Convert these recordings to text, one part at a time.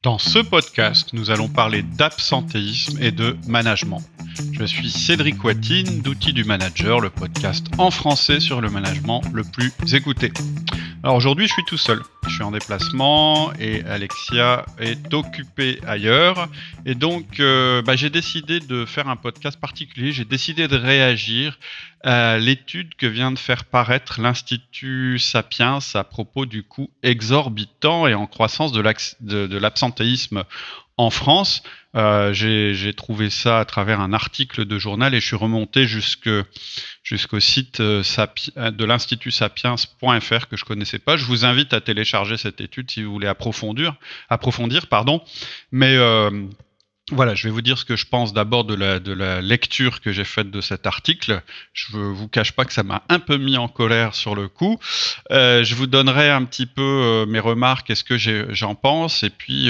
Dans ce podcast, nous allons parler d'absentéisme et de management. Je suis Cédric Watine d'Outils du Manager, le podcast en français sur le management le plus écouté. Alors aujourd'hui, je suis tout seul. Je suis en déplacement et Alexia est occupée ailleurs. Et donc, j'ai décidé de faire un podcast particulier. J'ai décidé de réagir à l'étude que vient de faire paraître l'Institut Sapiens à propos du coût exorbitant et en croissance de l'absentéisme en France. J'ai trouvé ça à travers un article de journal et je suis remonté jusqu'au site de l'Institut Sapiens.fr que je connaissais pas. Je vous invite à télécharger cette étude si vous voulez approfondir. Mais voilà, je vais vous dire ce que je pense d'abord de la lecture que j'ai faite de cet article. Je ne vous cache pas que ça m'a un peu mis en colère sur le coup. Je vous donnerai un petit peu mes remarques et ce que j'en pense, et puis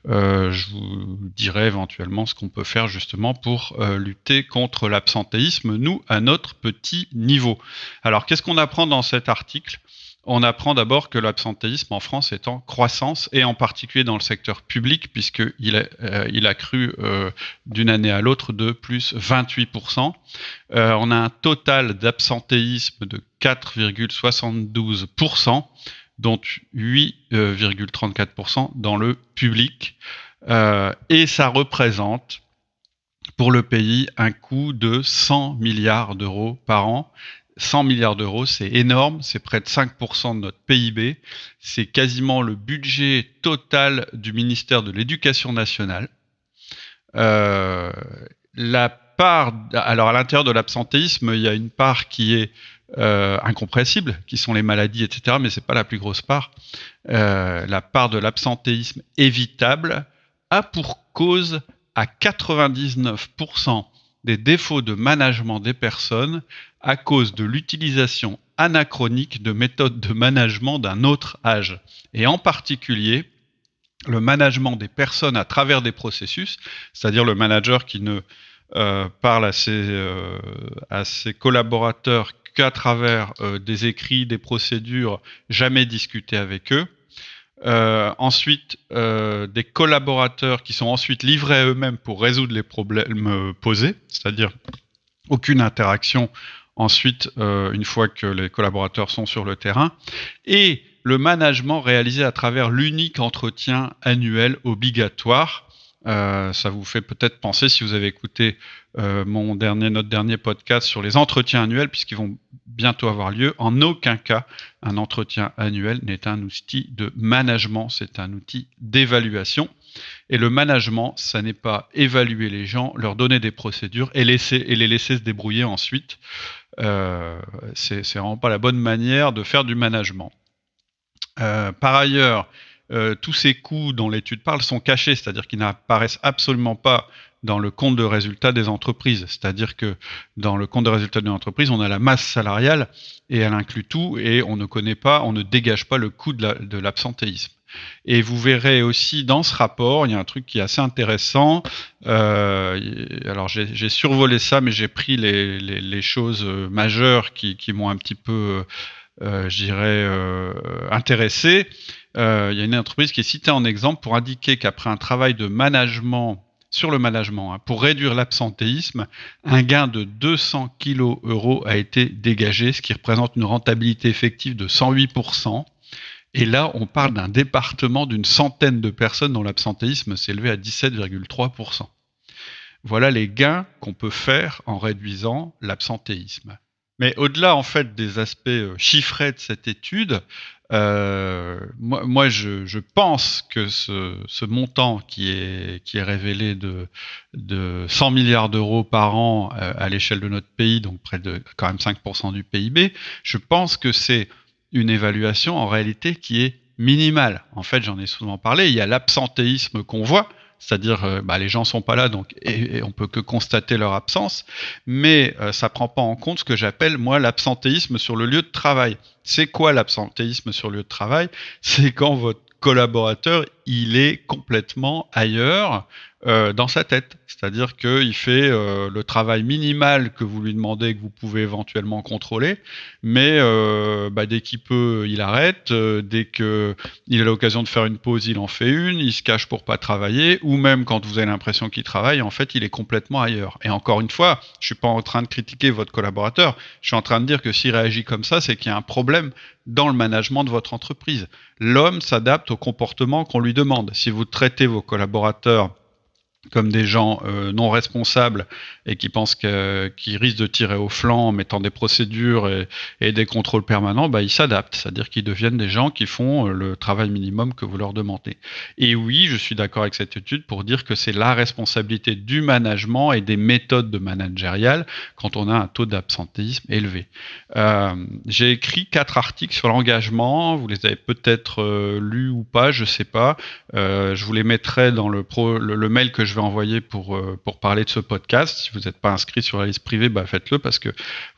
je vous dirai éventuellement ce qu'on peut faire justement pour lutter contre l'absentéisme, nous, à notre petit niveau. Alors, qu'est-ce qu'on apprend dans cet article ? On apprend d'abord que l'absentéisme en France est en croissance, et en particulier dans le secteur public, puisqu'il a cru d'une année à l'autre de plus 28%. On a un total d'absentéisme de 4,72%, dont 8,34% dans le public. Et ça représente pour le pays un coût de 100 milliards d'euros par an. 100 milliards d'euros, c'est énorme, c'est près de 5% de notre PIB, c'est quasiment le budget total du ministère de l'Éducation nationale. Alors à l'intérieur de l'absentéisme, il y a une part qui est incompressible, qui sont les maladies, etc., mais c'est pas la plus grosse part. La part de l'absentéisme évitable a pour cause à 99% des défauts de management des personnes à cause de l'utilisation anachronique de méthodes de management d'un autre âge. Et en particulier, le management des personnes à travers des processus, c'est-à-dire le manager qui ne parle à ses collaborateurs qu'à travers des écrits, des procédures, jamais discuter avec eux. Ensuite, des collaborateurs qui sont ensuite livrés à eux-mêmes pour résoudre les problèmes posés, c'est-à-dire aucune interaction ensuite, une fois que les collaborateurs sont sur le terrain, et le management réalisé à travers l'unique entretien annuel obligatoire. Ça vous fait peut-être penser, si vous avez écouté notre dernier podcast sur les entretiens annuels, puisqu'ils vont bientôt avoir lieu. En aucun cas, un entretien annuel n'est un outil de management, c'est un outil d'évaluation. Et le management, ça n'est pas évaluer les gens, leur donner des procédures et les laisser se débrouiller ensuite. C'est vraiment pas la bonne manière de faire du management. Par ailleurs, tous ces coûts dont l'étude parle sont cachés, c'est-à-dire qu'ils n'apparaissent absolument pas dans le compte de résultat des entreprises. C'est-à-dire que dans le compte de résultat d'une entreprise, on a la masse salariale et elle inclut tout, et on ne dégage pas le coût de l'absentéisme. Et vous verrez aussi dans ce rapport, il y a un truc qui est assez intéressant. Alors j'ai survolé ça, mais j'ai pris les choses majeures qui m'ont un petit peu, intéressé. Il y a une entreprise qui est citée en exemple pour indiquer qu'après un travail de management, sur le management, pour réduire l'absentéisme, un gain de 200 kg € a été dégagé, ce qui représente une rentabilité effective de 108%. Et là, on parle d'un département d'une centaine de personnes dont l'absentéisme s'est élevé à 17,3%. Voilà les gains qu'on peut faire en réduisant l'absentéisme. Mais au-delà en fait des aspects chiffrés de cette étude, moi je pense que ce montant qui est révélé de 100 milliards d'euros par an à l'échelle de notre pays, donc près de quand même 5% du PIB, je pense que c'est une évaluation en réalité qui est minimale. En fait, j'en ai souvent parlé, il y a l'absentéisme qu'on voit, c'est-à-dire les gens sont pas là, donc et on peut que constater leur absence, mais ça prend pas en compte ce que j'appelle moi l'absentéisme sur le lieu de travail. C'est quoi l'absentéisme sur le lieu de travail ? C'est quand votre collaborateur il est complètement ailleurs dans sa tête. C'est-à-dire qu'il fait le travail minimal que vous lui demandez, que vous pouvez éventuellement contrôler, mais dès qu'il peut, il arrête. Dès qu'il a l'occasion de faire une pause, il en fait une. Il se cache pour pas travailler, ou même quand vous avez l'impression qu'il travaille, en fait, il est complètement ailleurs. Et encore une fois, je suis pas en train de critiquer votre collaborateur. Je suis en train de dire que s'il réagit comme ça, c'est qu'il y a un problème dans le management de votre entreprise. L'homme s'adapte au comportement qu'on lui demande. Si vous traitez vos collaborateurs comme des gens non responsables et qui pensent qu'ils risquent de tirer au flanc en mettant des procédures et des contrôles permanents, ils s'adaptent, c'est-à-dire qu'ils deviennent des gens qui font le travail minimum que vous leur demandez. Et oui, je suis d'accord avec cette étude pour dire que c'est la responsabilité du management et des méthodes de managériales quand on a un taux d'absentéisme élevé. J'ai écrit 4 articles sur l'engagement, vous les avez peut-être lus ou pas, je sais pas. Je vous les mettrai dans le mail que je vais envoyer pour parler de ce podcast. Si vous n'êtes pas inscrit sur la liste privée, faites-le parce que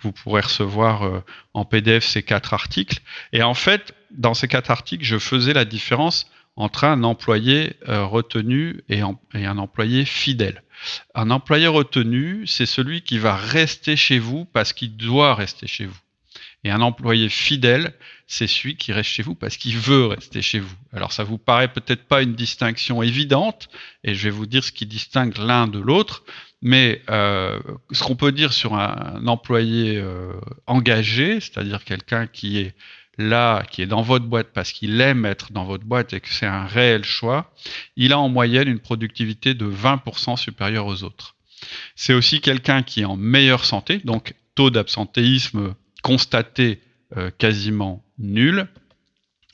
vous pourrez recevoir en PDF ces 4 articles. Et en fait, dans ces 4 articles, je faisais la différence entre un employé retenu et un employé fidèle. Un employé retenu, c'est celui qui va rester chez vous parce qu'il doit rester chez vous. Et un employé fidèle, c'est celui qui reste chez vous parce qu'il veut rester chez vous. Alors ça vous paraît peut-être pas une distinction évidente, et je vais vous dire ce qui distingue l'un de l'autre, mais ce qu'on peut dire sur un employé engagé, c'est-à-dire quelqu'un qui est là, qui est dans votre boîte parce qu'il aime être dans votre boîte et que c'est un réel choix, il a en moyenne une productivité de 20% supérieure aux autres. C'est aussi quelqu'un qui est en meilleure santé, donc taux d'absentéisme constaté quasiment nul.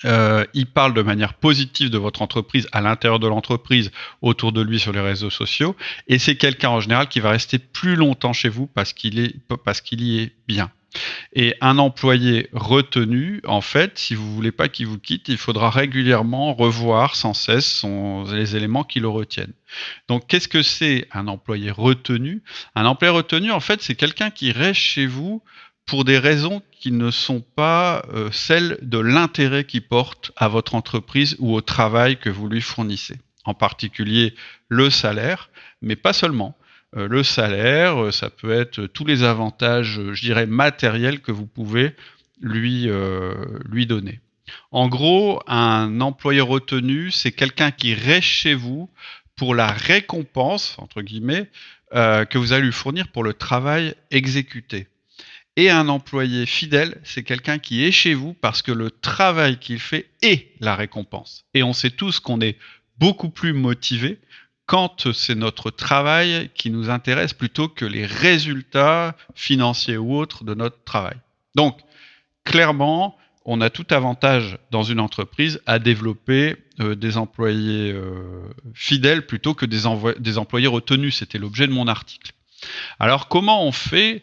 Il parle de manière positive de votre entreprise à l'intérieur de l'entreprise, autour de lui sur les réseaux sociaux, et c'est quelqu'un en général qui va rester plus longtemps chez vous parce qu'il y est bien. Et un employé retenu, en fait, si vous voulez pas qu'il vous quitte, il faudra régulièrement revoir sans cesse les éléments qui le retiennent. Donc, qu'est-ce que c'est un employé retenu ? Un employé retenu, en fait, c'est quelqu'un qui reste chez vous pour des raisons qui ne sont pas celles de l'intérêt qu'il porte à votre entreprise ou au travail que vous lui fournissez. En particulier le salaire, mais pas seulement. Le salaire, ça peut être tous les avantages, je dirais, matériels que vous pouvez lui donner. En gros, un employé retenu, c'est quelqu'un qui reste chez vous pour la récompense, entre guillemets, que vous allez lui fournir pour le travail exécuté. Et un employé fidèle, c'est quelqu'un qui est chez vous parce que le travail qu'il fait est la récompense. Et on sait tous qu'on est beaucoup plus motivé quand c'est notre travail qui nous intéresse plutôt que les résultats financiers ou autres de notre travail. Donc, clairement, on a tout avantage dans une entreprise à développer des employés fidèles plutôt que des employés retenus. C'était l'objet de mon article. Alors, comment on fait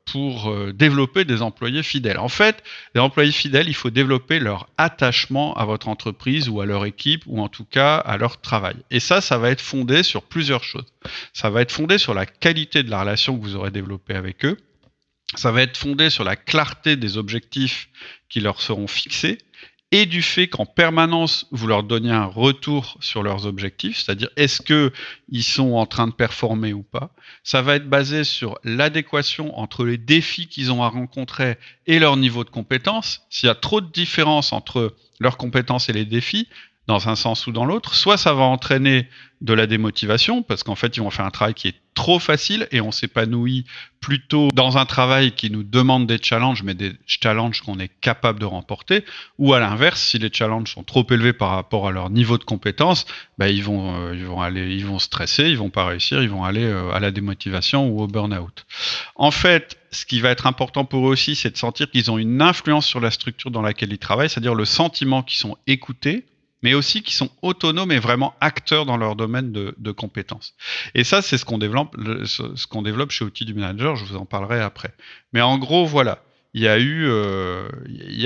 pour développer des employés fidèles? En fait, les employés fidèles, il faut développer leur attachement à votre entreprise ou à leur équipe ou en tout cas à leur travail. Et ça va être fondé sur plusieurs choses. Ça va être fondé sur la qualité de la relation que vous aurez développée avec eux. Ça va être fondé sur la clarté des objectifs qui leur seront fixés et du fait qu'en permanence, vous leur donniez un retour sur leurs objectifs, c'est-à-dire est-ce qu'ils sont en train de performer ou pas. Ça va être basé sur l'adéquation entre les défis qu'ils ont à rencontrer et leur niveau de compétence. S'il y a trop de différence entre leurs compétences et les défis, dans un sens ou dans l'autre, soit ça va entraîner de la démotivation, parce qu'en fait, ils vont faire un travail qui est trop facile et on s'épanouit plutôt dans un travail qui nous demande des challenges, mais des challenges qu'on est capable de remporter, ou à l'inverse, si les challenges sont trop élevés par rapport à leur niveau de compétence, ils vont stresser, ils vont pas réussir, ils vont aller à la démotivation ou au burn-out. En fait, ce qui va être important pour eux aussi, c'est de sentir qu'ils ont une influence sur la structure dans laquelle ils travaillent, c'est-à-dire le sentiment qu'ils sont écoutés, mais aussi qui sont autonomes et vraiment acteurs dans leur domaine de compétences. Et ça, c'est ce qu'on développe chez Outils du Manager, je vous en parlerai après. Mais en gros, voilà, il y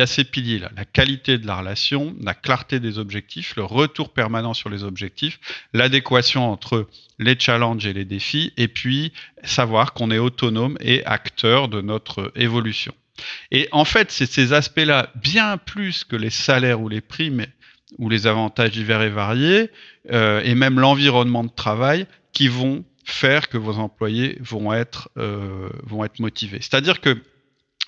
a ces piliers-là, la qualité de la relation, la clarté des objectifs, le retour permanent sur les objectifs, l'adéquation entre les challenges et les défis, et puis savoir qu'on est autonome et acteur de notre évolution. Et en fait, c'est ces aspects-là, bien plus que les salaires ou les primes ou les avantages divers et variés, et même l'environnement de travail qui vont faire que vos employés vont être motivés. C'est-à-dire que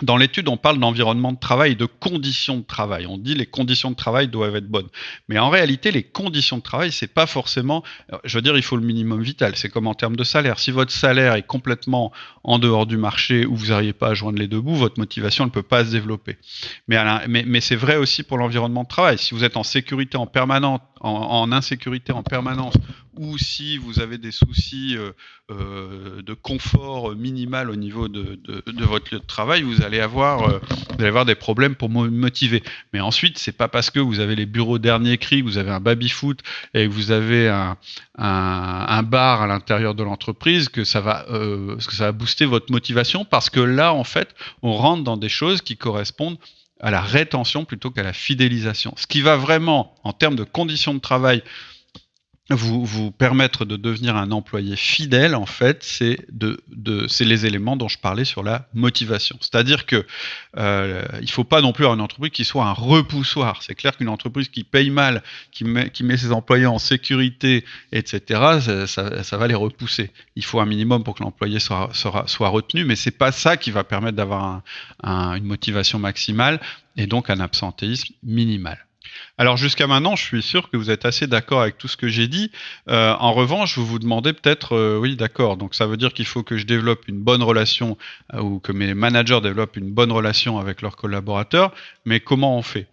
dans l'étude, on parle d'environnement de travail et de conditions de travail. On dit les conditions de travail doivent être bonnes. Mais en réalité, les conditions de travail, c'est pas forcément, je veux dire, il faut le minimum vital. C'est comme en termes de salaire. Si votre salaire est complètement en dehors du marché ou vous n'arrivez pas à joindre les deux bouts, votre motivation ne peut pas se développer. Mais c'est vrai aussi pour l'environnement de travail. Si vous êtes en sécurité en permanence, en insécurité en permanence, ou si vous avez des soucis de confort minimal au niveau de votre lieu de travail, vous allez avoir des problèmes pour motiver. Mais ensuite, c'est pas parce que vous avez les bureaux dernier cri, que vous avez un baby-foot et que vous avez un bar à l'intérieur de l'entreprise que ça va booster votre motivation, parce que là, en fait, on rentre dans des choses qui correspondent à la rétention plutôt qu'à la fidélisation. Ce qui va vraiment, en termes de conditions de travail, vous permettre de devenir un employé fidèle, en fait, c'est les éléments dont je parlais sur la motivation. C'est-à-dire que il faut pas non plus avoir une entreprise qui soit un repoussoir. C'est clair qu'une entreprise qui paye mal, qui met ses employés en sécurité, etc., ça va les repousser. Il faut un minimum pour que l'employé soit retenu, mais c'est pas ça qui va permettre d'avoir une motivation maximale et donc un absentéisme minimal. Alors jusqu'à maintenant, je suis sûr que vous êtes assez d'accord avec tout ce que j'ai dit. En revanche, vous vous demandez peut-être, oui, d'accord, donc ça veut dire qu'il faut que je développe une bonne relation ou que mes managers développent une bonne relation avec leurs collaborateurs, mais comment on fait?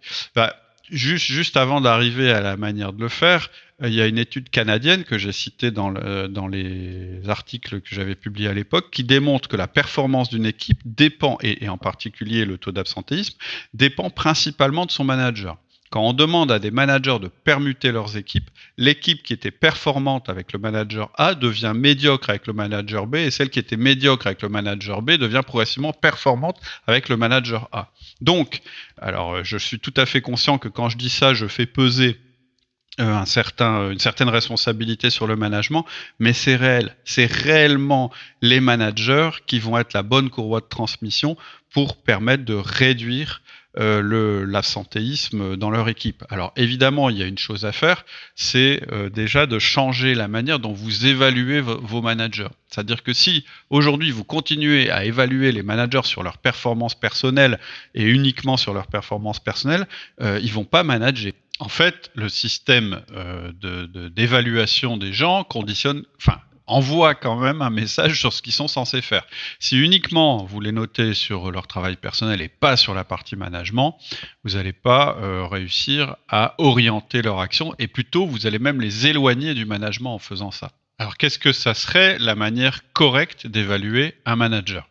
Juste avant d'arriver à la manière de le faire, il y a une étude canadienne que j'ai citée dans les articles que j'avais publiés à l'époque, qui démontre que la performance d'une équipe dépend, et en particulier le taux d'absentéisme, dépend principalement de son manager. Quand on demande à des managers de permuter leurs équipes, l'équipe qui était performante avec le manager A devient médiocre avec le manager B, et celle qui était médiocre avec le manager B devient progressivement performante avec le manager A. Donc, alors je suis tout à fait conscient que quand je dis ça, je fais peser une certaine responsabilité sur le management, mais c'est réel. C'est réellement les managers qui vont être la bonne courroie de transmission pour permettre de réduire l'absentéisme dans leur équipe. Alors évidemment, il y a une chose à faire, c'est déjà de changer la manière dont vous évaluez vos managers. C'est-à-dire que si aujourd'hui vous continuez à évaluer les managers sur leur performance personnelle et uniquement sur leur performance personnelle, ils vont pas manager. En fait, le système d'évaluation des gens envoie quand même un message sur ce qu'ils sont censés faire. Si uniquement vous les notez sur leur travail personnel et pas sur la partie management, vous n'allez pas réussir à orienter leur action, et plutôt vous allez même les éloigner du management en faisant ça. Alors qu'est-ce que ça serait la manière correcte d'évaluer un manager?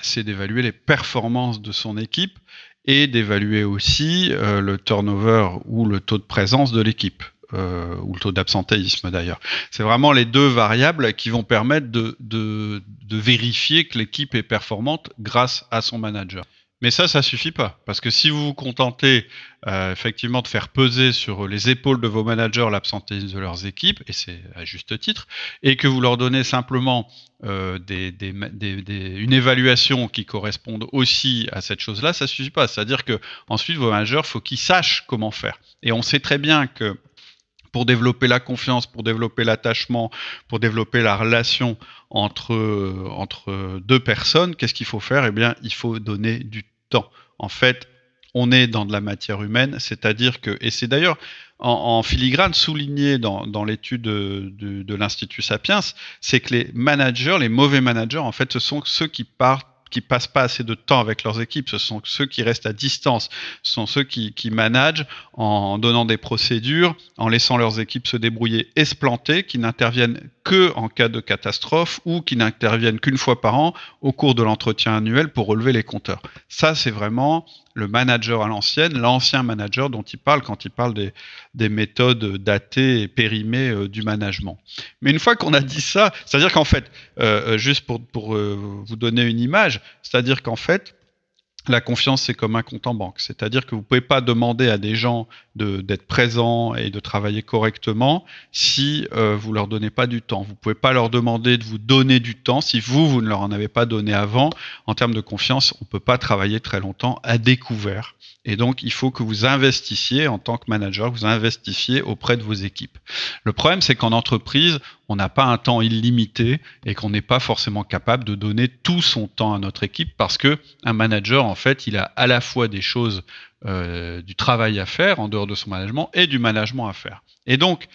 C'est d'évaluer les performances de son équipe et d'évaluer aussi le turnover ou le taux de présence de l'équipe. Ou le taux d'absentéisme d'ailleurs. C'est vraiment les deux variables qui vont permettre de vérifier que l'équipe est performante grâce à son manager. Mais ça suffit pas, parce que si vous vous contentez effectivement de faire peser sur les épaules de vos managers l'absentéisme de leurs équipes, et c'est à juste titre, et que vous leur donnez simplement une évaluation qui corresponde aussi à cette chose-là, ça suffit pas. C'est-à-dire que ensuite vos managers, faut qu'ils sachent comment faire. Et on sait très bien que pour développer la confiance, pour développer l'attachement, pour développer la relation entre deux personnes, qu'est-ce qu'il faut faire? Eh bien, il faut donner du temps. En fait, on est dans de la matière humaine, c'est-à-dire que, et c'est d'ailleurs en filigrane souligné dans l'étude de l'Institut Sapiens, c'est que les managers, les mauvais managers, en fait, ce sont ceux qui passent pas assez de temps avec leurs équipes, ce sont ceux qui restent à distance, ce sont ceux qui managent en donnant des procédures, en laissant leurs équipes se débrouiller et se planter, qui n'interviennent que en cas de catastrophe ou qui n'interviennent qu'une fois par an au cours de l'entretien annuel pour relever les compteurs. Ça, c'est vraiment le manager à l'ancienne, l'ancien manager dont il parle quand il parle des méthodes datées et périmées du management. Mais une fois qu'on a dit ça, c'est-à-dire qu'en fait, juste pour vous donner une image, c'est-à-dire qu'en fait, La confiance, c'est comme un compte en banque. C'est-à-dire que vous ne pouvez pas demander à des gens d'être présents et de travailler correctement si vous ne leur donnez pas du temps. Vous ne pouvez pas leur demander de vous donner du temps si vous ne leur en avez pas donné avant. En termes de confiance, on ne peut pas travailler très longtemps à découvert. Et donc, il faut que vous investissiez en tant que manager, vous investissiez auprès de vos équipes. Le problème, c'est qu'en entreprise, on n'a pas un temps illimité et qu'on n'est pas forcément capable de donner tout son temps à notre équipe parce que un manager, en fait, il a à la fois des choses, du travail à faire en dehors de son management et du management à faire. Et donc,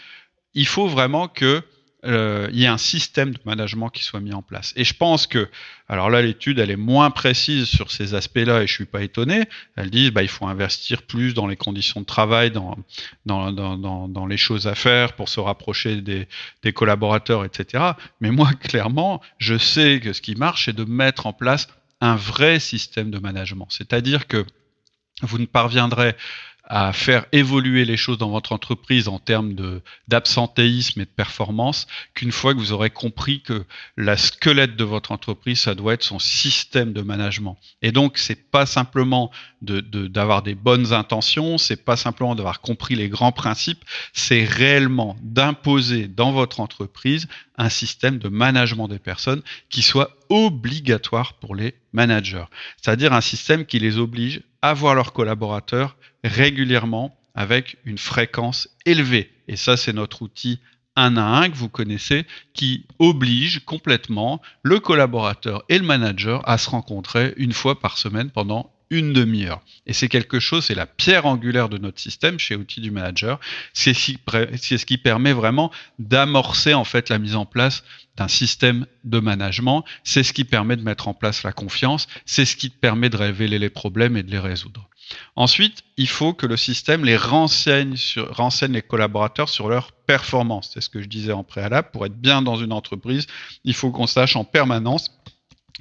il faut vraiment que il y ait un système de management qui soit mis en place. Et je pense que, alors là, l'étude, elle est moins précise sur ces aspects-là et je suis pas étonné. Elle dit, il faut investir plus dans les conditions de travail, dans les choses à faire pour se rapprocher des collaborateurs, etc. Mais moi, clairement, je sais que ce qui marche, c'est de mettre en place un vrai système de management. C'est-à-dire que vous ne parviendrez à faire évoluer les choses dans votre entreprise en termes d'absentéisme et de performance qu'une fois que vous aurez compris que la squelette de votre entreprise, ça doit être son système de management. Et donc, c'est pas simplement d'avoir des bonnes intentions, c'est pas simplement d'avoir compris les grands principes, c'est réellement d'imposer dans votre entreprise un système de management des personnes qui soit obligatoire pour les managers. C'est-à-dire un système qui les oblige à voir leurs collaborateurs régulièrement avec une fréquence élevée. Et ça, c'est notre outil 1 à 1 que vous connaissez qui oblige complètement le collaborateur et le manager à se rencontrer une fois par semaine pendant une demi-heure. Et c'est quelque chose, c'est la pierre angulaire de notre système chez Outils du Manager. C'est ce qui permet vraiment d'amorcer en fait la mise en place d'un système de management. C'est ce qui permet de mettre en place la confiance. C'est ce qui permet de révéler les problèmes et de les résoudre. Ensuite, il faut que le système les renseigne les collaborateurs sur leur performance. C'est ce que je disais en préalable. Pour être bien dans une entreprise, il faut qu'on sache en permanence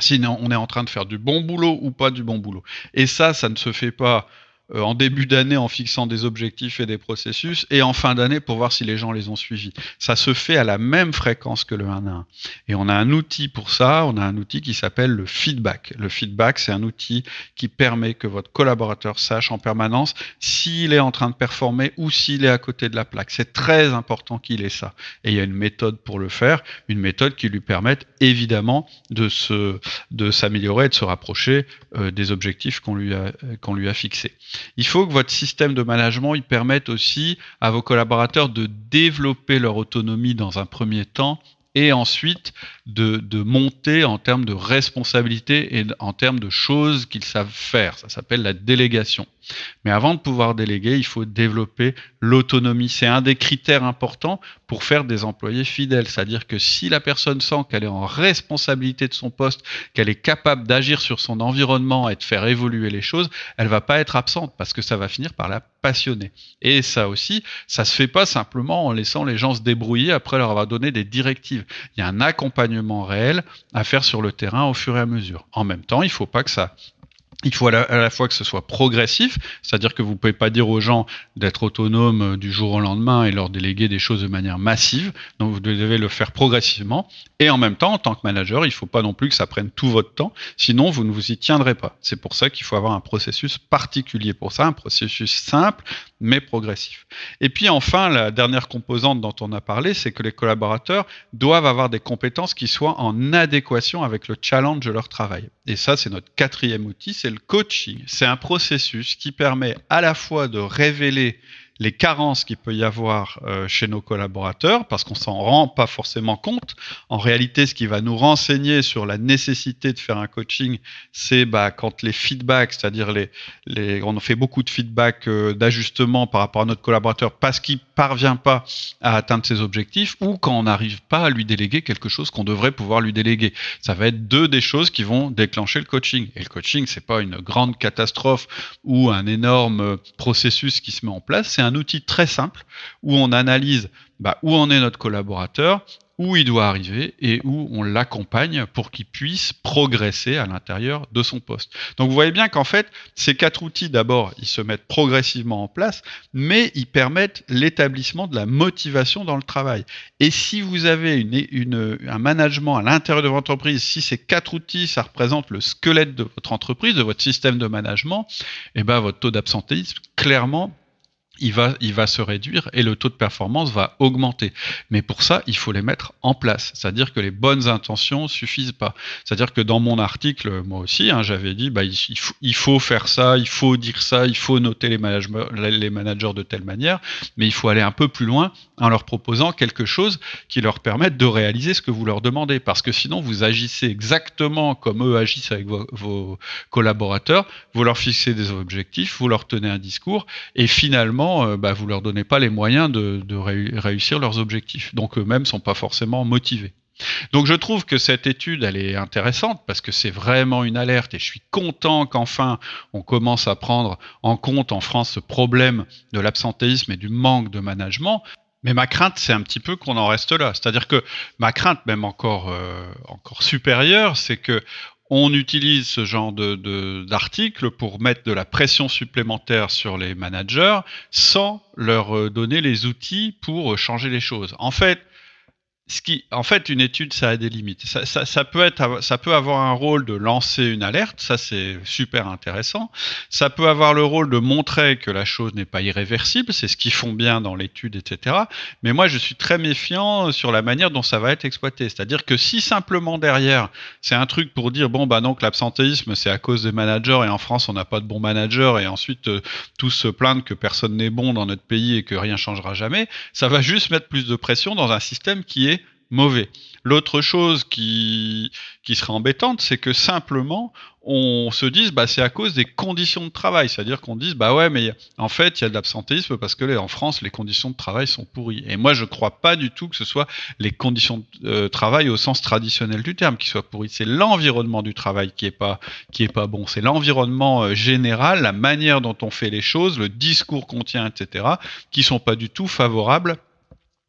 si on est en train de faire du bon boulot ou pas du bon boulot. Et ça ne se fait pas en début d'année en fixant des objectifs et des processus et en fin d'année pour voir si les gens les ont suivis. Ça se fait à la même fréquence que le 1 à 1. Et on a un outil pour ça, on a un outil qui s'appelle le feedback. Le feedback, c'est un outil qui permet que votre collaborateur sache en permanence s'il est en train de performer ou s'il est à côté de la plaque. C'est très important qu'il ait ça. Et il y a une méthode pour le faire, une méthode qui lui permette évidemment de s'améliorer et de se rapprocher des objectifs qu'on lui a fixés. Il faut que votre système de management il permette aussi à vos collaborateurs de développer leur autonomie dans un premier temps et ensuite de monter en termes de responsabilité et en termes de choses qu'ils savent faire. Ça s'appelle la délégation. Mais avant de pouvoir déléguer, il faut développer l'autonomie. C'est un des critères importants pour faire des employés fidèles. C'est-à-dire que si la personne sent qu'elle est en responsabilité de son poste, qu'elle est capable d'agir sur son environnement et de faire évoluer les choses, elle va pas être absente parce que ça va finir par la passionner. Et ça aussi, ça se fait pas simplement en laissant les gens se débrouiller après leur avoir donné des directives. Il y a un accompagnement réel à faire sur le terrain au fur et à mesure. En même temps, il faut à la fois que ce soit progressif, c'est-à-dire que vous ne pouvez pas dire aux gens d'être autonomes du jour au lendemain et leur déléguer des choses de manière massive, donc vous devez le faire progressivement, et en même temps, en tant que manager, il ne faut pas non plus que ça prenne tout votre temps, sinon vous ne vous y tiendrez pas. C'est pour ça qu'il faut avoir un processus particulier pour ça, un processus simple, mais progressif. Et puis enfin, la dernière composante dont on a parlé, c'est que les collaborateurs doivent avoir des compétences qui soient en adéquation avec le challenge de leur travail. Et ça, c'est notre 4e outil, c'est le coaching. C'est un processus qui permet à la fois de révéler les carences qu'il peut y avoir chez nos collaborateurs, parce qu'on s'en rend pas forcément compte. En réalité, ce qui va nous renseigner sur la nécessité de faire un coaching, c'est quand les feedbacks, c'est-à-dire on fait beaucoup de feedback d'ajustement par rapport à notre collaborateur parce qu'il parvient pas à atteindre ses objectifs, ou quand on n'arrive pas à lui déléguer quelque chose qu'on devrait pouvoir lui déléguer. Ça va être deux des choses qui vont déclencher le coaching. Et le coaching, c'est pas une grande catastrophe ou un énorme processus qui se met en place, c'est un outil très simple où on analyse où en est notre collaborateur, où il doit arriver et où on l'accompagne pour qu'il puisse progresser à l'intérieur de son poste. Donc vous voyez bien qu'en fait, ces 4 outils, d'abord, ils se mettent progressivement en place, mais ils permettent l'établissement de la motivation dans le travail. Et si vous avez un management à l'intérieur de votre entreprise, si ces 4 outils, ça représente le squelette de votre entreprise, de votre système de management, et ben votre taux d'absentéisme, clairement, il va se réduire et le taux de performance va augmenter. Mais pour ça, il faut les mettre en place. C'est-à-dire que les bonnes intentions suffisent pas. C'est-à-dire que dans mon article, moi aussi, j'avais dit, il faut faire ça, il faut dire ça, il faut noter les managers de telle manière, mais il faut aller un peu plus loin en leur proposant quelque chose qui leur permette de réaliser ce que vous leur demandez. Parce que sinon, vous agissez exactement comme eux agissent avec vos collaborateurs, vous leur fixez des objectifs, vous leur tenez un discours, et finalement, vous leur donnez pas les moyens de réussir leurs objectifs. Donc eux-mêmes sont pas forcément motivés. Donc je trouve que cette étude, elle est intéressante parce que c'est vraiment une alerte et je suis content qu'enfin on commence à prendre en compte en France ce problème de l'absentéisme et du manque de management. Mais ma crainte, c'est un petit peu qu'on en reste là. C'est-à-dire que ma crainte, même encore supérieure, c'est que on utilise ce genre d'articles pour mettre de la pression supplémentaire sur les managers sans leur donner les outils pour changer les choses. En fait, une étude, ça a des limites. Ça peut avoir un rôle de lancer une alerte, ça c'est super intéressant. Ça peut avoir le rôle de montrer que la chose n'est pas irréversible, c'est ce qu'ils font bien dans l'étude, etc. Mais moi, je suis très méfiant sur la manière dont ça va être exploité. C'est-à-dire que si simplement derrière, c'est un truc pour dire, donc l'absentéisme, c'est à cause des managers et en France, on n'a pas de bons managers et ensuite tous se plaindre que personne n'est bon dans notre pays et que rien changera jamais, ça va juste mettre plus de pression dans un système qui est mauvais. L'autre chose qui serait embêtante, c'est que simplement on se dise c'est à cause des conditions de travail, c'est-à-dire qu'on dise mais en fait il y a de l'absentéisme parce que en France les conditions de travail sont pourries. Et moi je crois pas du tout que ce soit les conditions de travail au sens traditionnel du terme qui soient pourries. C'est l'environnement du travail qui est pas bon. C'est l'environnement général, la manière dont on fait les choses, le discours qu'on tient, etc. qui sont pas du tout favorables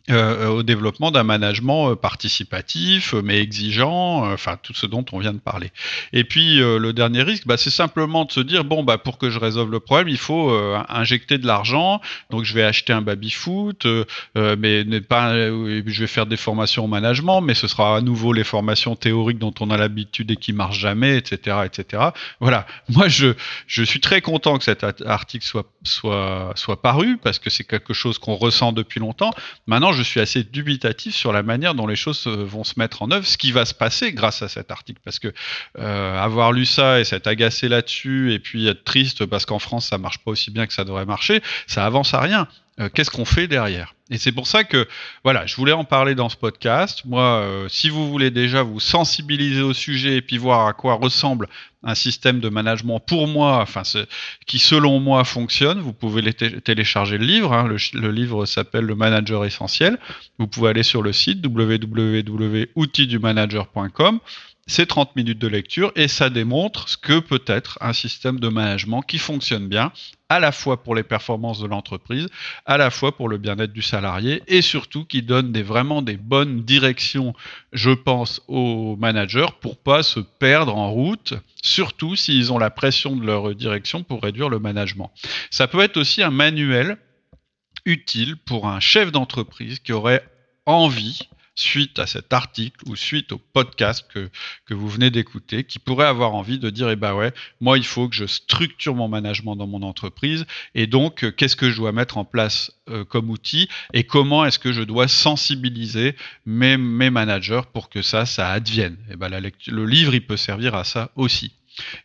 au développement d'un management participatif, mais exigeant, tout ce dont on vient de parler. Et puis le dernier risque, c'est simplement de se dire pour que je résolve le problème, il faut injecter de l'argent. Donc je vais acheter un baby-foot, mais je vais faire des formations au management, mais ce sera à nouveau les formations théoriques dont on a l'habitude et qui marchent jamais, etc., etc. Voilà. Moi, je suis très content que cet article soit paru parce que c'est quelque chose qu'on ressent depuis longtemps. Maintenant, je suis assez dubitatif sur la manière dont les choses vont se mettre en œuvre, ce qui va se passer grâce à cet article. Parce que avoir lu ça et s'être agacé là-dessus et puis être triste parce qu'en France ça marche pas aussi bien que ça devrait marcher, ça avance à rien. Qu'est-ce qu'on fait derrière ? Et c'est pour ça que je voulais en parler dans ce podcast. Moi, si vous voulez déjà vous sensibiliser au sujet et puis voir à quoi ressemble un système de management pour moi, qui selon moi fonctionne, vous pouvez télécharger le livre. Le livre s'appelle Le Manager Essentiel. Vous pouvez aller sur le site www.outildumanager.com. C'est 30 minutes de lecture et ça démontre ce que peut être un système de management qui fonctionne bien, à la fois pour les performances de l'entreprise, à la fois pour le bien-être du salarié et surtout qui donne vraiment des bonnes directions, je pense, aux managers pour pas se perdre en route, surtout s'ils ont la pression de leur direction pour réduire le management. Ça peut être aussi un manuel utile pour un chef d'entreprise qui aurait envie, suite à cet article ou suite au podcast que vous venez d'écouter, qui pourrait avoir envie de dire moi il faut que je structure mon management dans mon entreprise et donc qu'est-ce que je dois mettre en place comme outil et comment est-ce que je dois sensibiliser mes managers pour que ça advienne. Le livre il peut servir à ça aussi.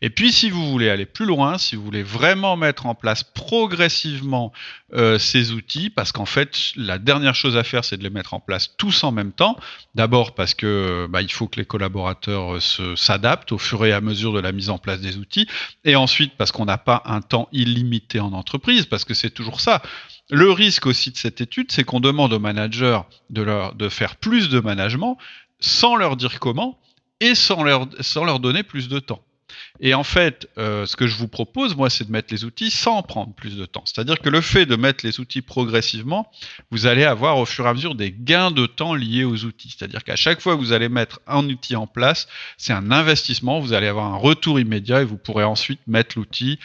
Et puis si vous voulez aller plus loin, si vous voulez vraiment mettre en place progressivement ces outils, parce qu'en fait la dernière chose à faire c'est de les mettre en place tous en même temps, d'abord parce que il faut que les collaborateurs s'adaptent au fur et à mesure de la mise en place des outils, et ensuite parce qu'on n'a pas un temps illimité en entreprise, parce que c'est toujours ça. Le risque aussi de cette étude, c'est qu'on demande aux managers de faire plus de management sans leur dire comment et sans leur donner plus de temps. Et en fait, ce que je vous propose, moi, c'est de mettre les outils sans prendre plus de temps. C'est-à-dire que le fait de mettre les outils progressivement, vous allez avoir au fur et à mesure des gains de temps liés aux outils. C'est-à-dire qu'à chaque fois que vous allez mettre un outil en place, c'est un investissement, vous allez avoir un retour immédiat et vous pourrez ensuite mettre l'outil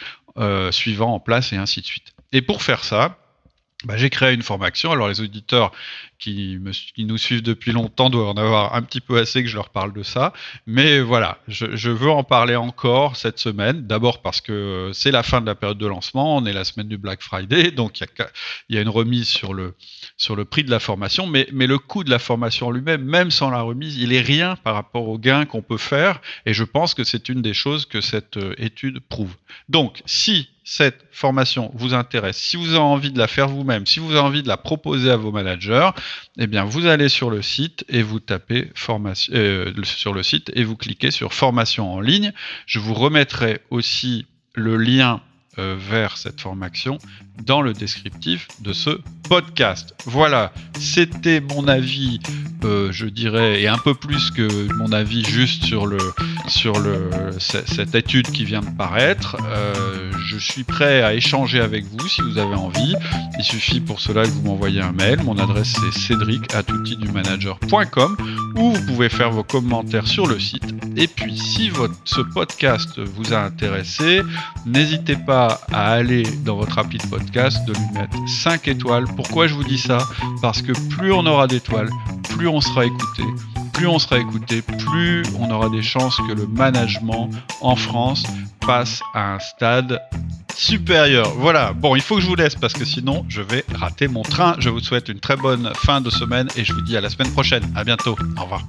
suivant en place et ainsi de suite. Et pour faire ça, j'ai créé une formation. Alors les auditeurs qui nous suivent depuis longtemps doivent en avoir un petit peu assez que je leur parle de ça. Mais voilà, je veux en parler encore cette semaine. D'abord parce que c'est la fin de la période de lancement, on est la semaine du Black Friday, donc il y a une remise sur le prix de la formation. Mais le coût de la formation lui-même, même sans la remise, il est rien par rapport aux gains qu'on peut faire. Et je pense que c'est une des choses que cette étude prouve. Donc, si cette formation vous intéresse, si vous avez envie de la faire vous-même, si vous avez envie de la proposer à vos managers, eh bien vous allez sur le site et vous tapez formation sur le site et vous cliquez sur formation en ligne. Je vous remettrai aussi le lien vers cette formation dans le descriptif de ce podcast. Voilà, c'était mon avis, je dirais, et un peu plus que mon avis juste sur cette étude qui vient de paraître. Je suis prêt à échanger avec vous si vous avez envie. Il suffit pour cela que vous m'envoyez un mail. Mon adresse c'est cédric@outildumanager.com ou vous pouvez faire vos commentaires sur le site. Et puis si ce podcast vous a intéressé, n'hésitez pas à aller dans votre appli de podcast, de lui mettre 5 étoiles. Pourquoi je vous dis ça ? Parce que plus on aura d'étoiles, plus on sera écouté. Plus on sera écouté, plus on aura des chances que le management en France passe à un stade supérieur. Voilà, bon, il faut que je vous laisse parce que sinon je vais rater mon train. Je vous souhaite une très bonne fin de semaine et je vous dis à la semaine prochaine. À bientôt. Au revoir.